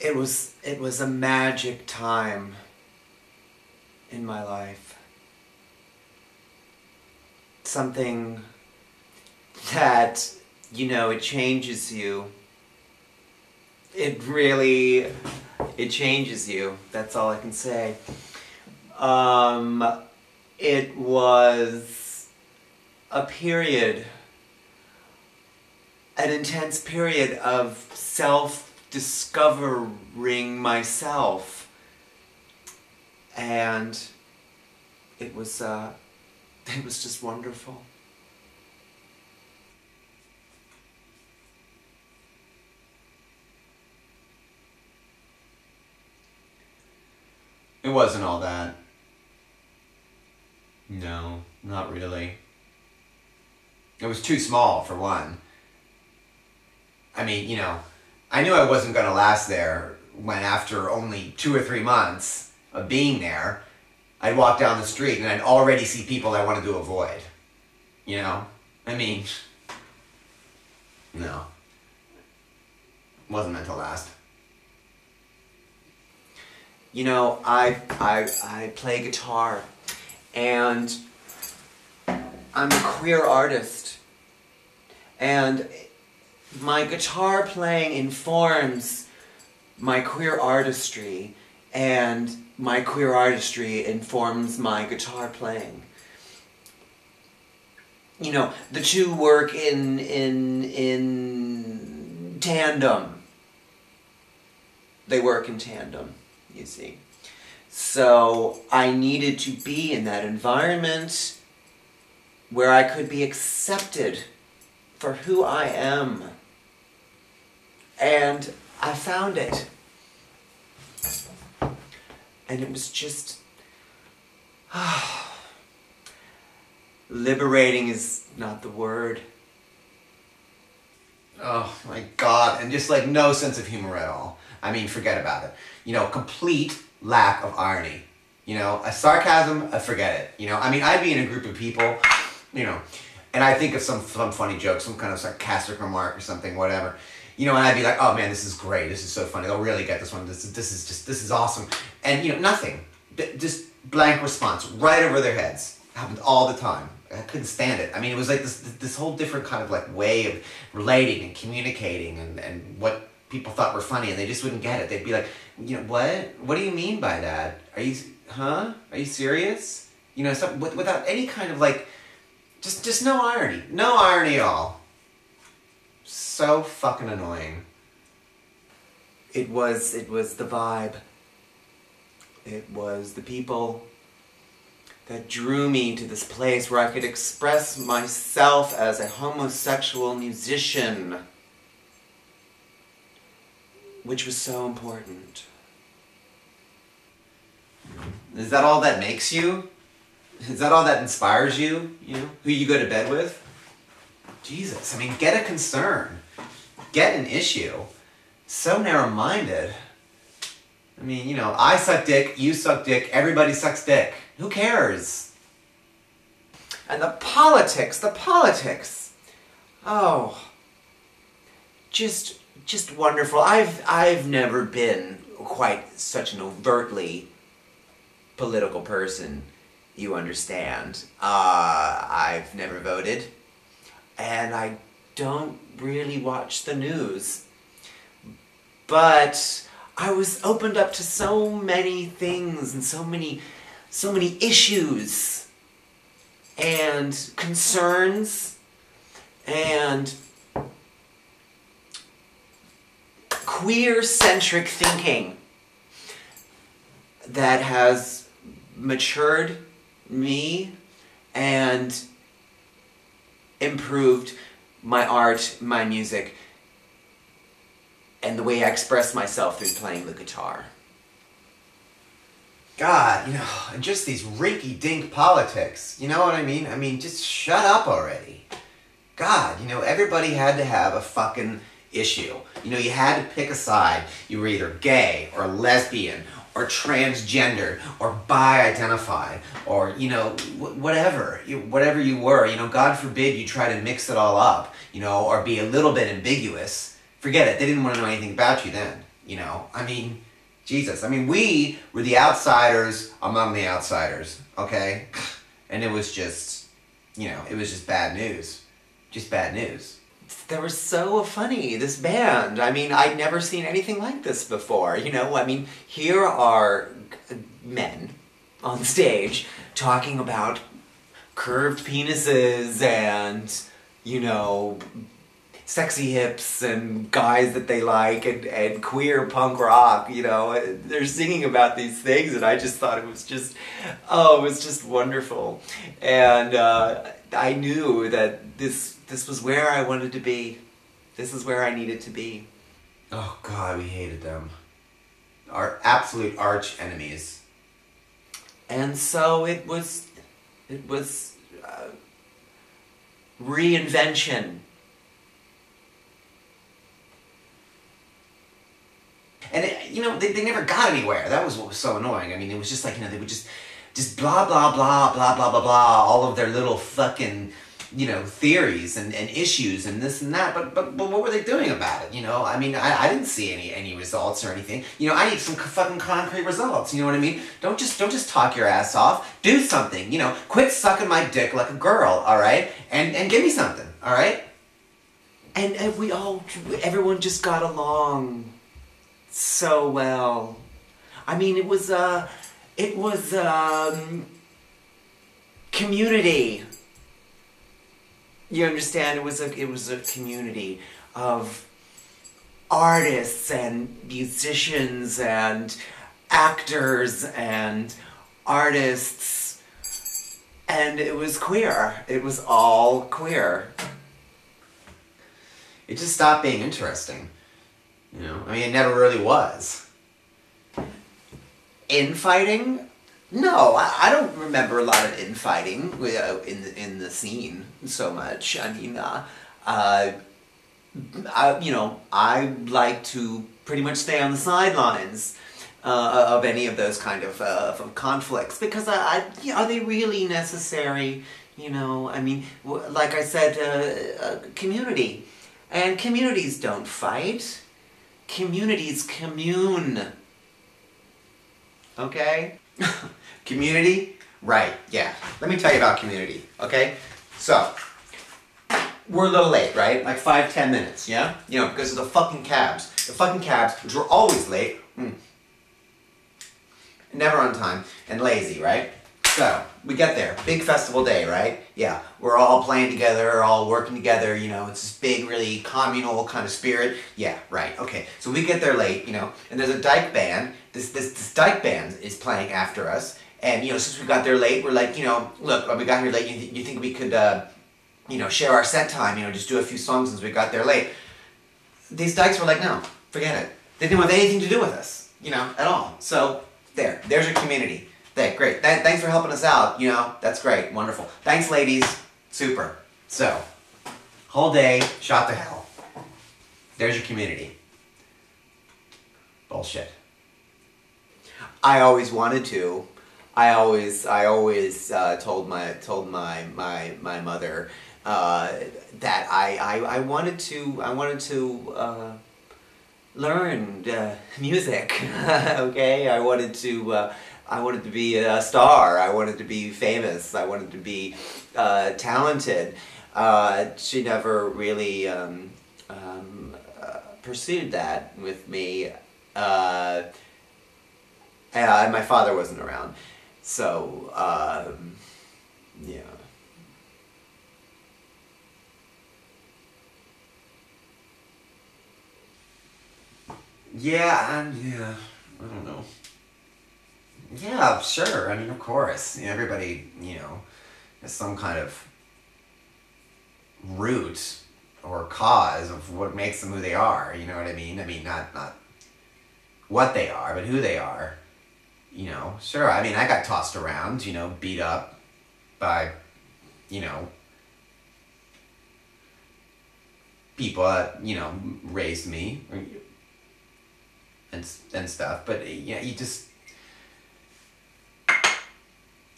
it was a magic time in my life. Something that, you know, it changes you. It really, it changes you. That's all I can say. It was a period, an intense period of self-discovering myself. And it was just wonderful. It wasn't all that. No, not really. It was too small, for one. I mean, you know, I knew I wasn't going to last there when after only 2 or 3 months of being there, I'd walk down the street and I'd already see people I wanted to avoid. You know? I mean, no. Wasn't meant to last. You know, I play guitar, and I'm a queer artist, and my guitar playing informs my queer artistry, and my queer artistry informs my guitar playing. You know, the two work in tandem. They work in tandem, you see. So I needed to be in that environment where I could be accepted for who I am. And I found it. And it was just... liberating is not the word. Oh my God, and just like no sense of humor at all. I mean, forget about it. You know, complete lack of irony. You know, a sarcasm, forget it. You know, I mean, I'd be in a group of people, you know, and I think of some funny joke, some kind of sarcastic remark or something, whatever. You know, and I'd be like, oh man, this is great. This is so funny. They'll really get this one. This is awesome. And, you know, nothing. Just blank response right over their heads. Happened all the time. I couldn't stand it. I mean, it was like this whole different kind of like way of relating and communicating and what people thought were funny, and they just wouldn't get it. They'd be like, you know, what? What do you mean by that? Are you, huh? Are you serious? You know, something without any kind of like, just no irony. No irony at all. So fucking annoying. It was the vibe. It was the people that drew me to this place where I could express myself as a homosexual musician, which was so important. Is that all that makes you? Is that all that inspires you? You know, who you go to bed with? Jesus, I mean, get a concern. Get an issue. So narrow-minded. I mean, you know, I suck dick, you suck dick, everybody sucks dick. Who cares? And the politics. Oh, just wonderful. I've never been quite such an overtly political person, you understand. I've never voted, and I don't really watch the news. But I was opened up to so many things and so many issues and concerns and queer-centric thinking that has matured me and improved my art, my music, and the way I express myself through playing the guitar. God, you know, and just these rinky-dink politics, you know what I mean? I mean, just shut up already. God, you know, everybody had to have a fucking issue. You know, you had to pick a side. You were either gay or lesbian or transgender or bi-identified or, you know, whatever you were. You know, God forbid you try to mix it all up, you know, or be a little bit ambiguous. Forget it. They didn't want to know anything about you then. you know? I mean, Jesus. I mean, we were the outsiders among the outsiders, okay? And it was just, you know, it was just bad news. Just bad news. They were so funny, this band. I mean, I'd never seen anything like this before, you know? I mean, here are men on stage talking about curved penises and, you know, sexy hips and guys that they like and queer punk rock, you know. They're singing about these things and I just thought it was just, oh, it was just wonderful. And I knew that this was where I wanted to be. This is where I needed to be. Oh God, we hated them. Our absolute arch enemies. And so it was Reinvention. And you know, they never got anywhere. That was what was so annoying. I mean, it was just like, you know, they would just blah, blah, blah, blah, blah, blah, blah, all of their little fucking, you know, theories and issues and this and that. But what were they doing about it, you know? I mean, I didn't see any results or anything. You know, I need some fucking concrete results, you know what I mean? Don't just talk your ass off. Do something, you know? Quit sucking my dick like a girl, all right? And give me something, all right? And everyone just got along so well. I mean, it was community. You understand? It was a community of artists and musicians and actors and artists, and it was queer. It was all queer. It just stopped being interesting. You know, I mean, it never really was. Infighting? No, I don't remember a lot of infighting in the scene so much. I mean, you know, I like to pretty much stay on the sidelines of any of those kind of conflicts because are they really necessary? You know, I mean, like I said, community, and communities don't fight. Communities commune. Okay? Community? Right, yeah. Let me tell you about community, okay? So, we're a little late, right? Like 5-10 minutes, yeah? You know, because of the fucking cabs. The fucking cabs, which were always late, never on time, and lazy, right? So, we get there. Big festival day, right? Yeah, we're all playing together, all working together, you know, it's this big, really communal kind of spirit. Yeah, right, okay. So we get there late, you know, and there's a dyke band. This dyke band is playing after us. And, you know, since we got there late, we're like, you know, look, we got here late, you think we could, you know, share our set time, you know, just do a few songs since we got there late. These dykes were like, no, forget it. They didn't have anything to do with us, you know, at all. So, there's your community. Great. Thanks for helping us out. You know, that's great. Wonderful. Thanks, ladies. Super. So, whole day, shot to hell. There's your community. Bullshit. I always wanted to. I always told my mother that I wanted to learn music. Okay, I wanted to be a star. I wanted to be famous. I wanted to be talented. She never really pursued that with me. And my father wasn't around. So, yeah. Yeah, I don't know. Yeah, sure. I mean, of course. Everybody, you know, has some kind of root or cause of what makes them who they are. You know what I mean? I mean, not what they are, but who they are. You know, sure. I mean, I got tossed around, you know, beat up by, you know, people that, you know, raised me and stuff. But yeah, you just, I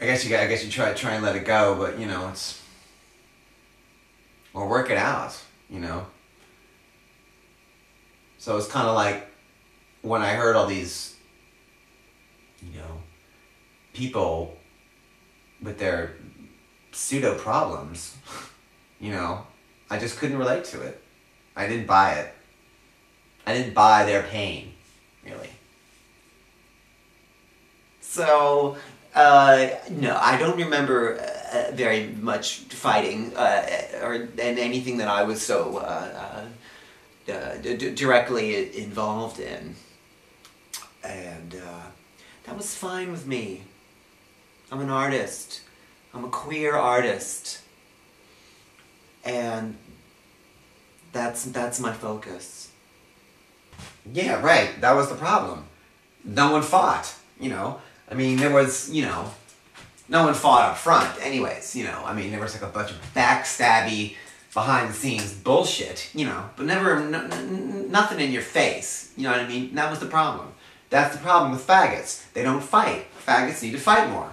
guess you try and let it go, but you know, or work it out, you know. So it's kind of like when I heard all these, people with their pseudo problems, I just couldn't relate to it. I didn't buy it. I didn't buy their pain, really. So, no, I don't remember very much fighting and anything that I was so directly involved in. And that was fine with me. I'm an artist. I'm a queer artist. And that's my focus. Yeah, right. That was the problem. No one fought, I mean, there was, no one fought up front anyways, I mean, there was like a bunch of backstabby, behind the scenes bullshit, but never, nothing in your face, you know what I mean? That was the problem. That's the problem with faggots. They don't fight. Faggots need to fight more,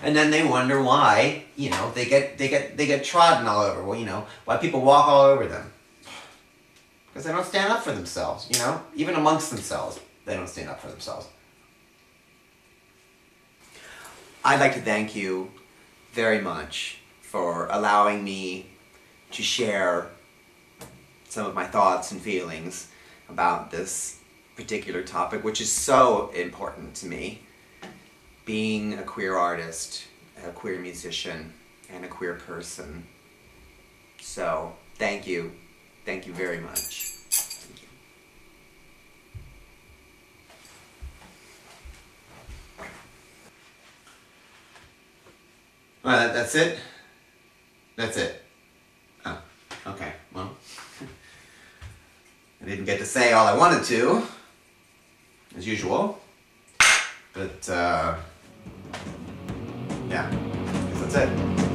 and then they wonder why, they get trodden all over, well, why people walk all over them. Because they don't stand up for themselves, even amongst themselves, they don't stand up for themselves. I'd like to thank you very much for allowing me to share some of my thoughts and feelings about this particular topic, which is so important to me. Being a queer artist, a queer musician, and a queer person. So, thank you. Thank you very much. Thank you. Well, that's it? That's it. Oh, okay, well. I didn't get to say all I wanted to, as usual. But, yeah, I guess that's it.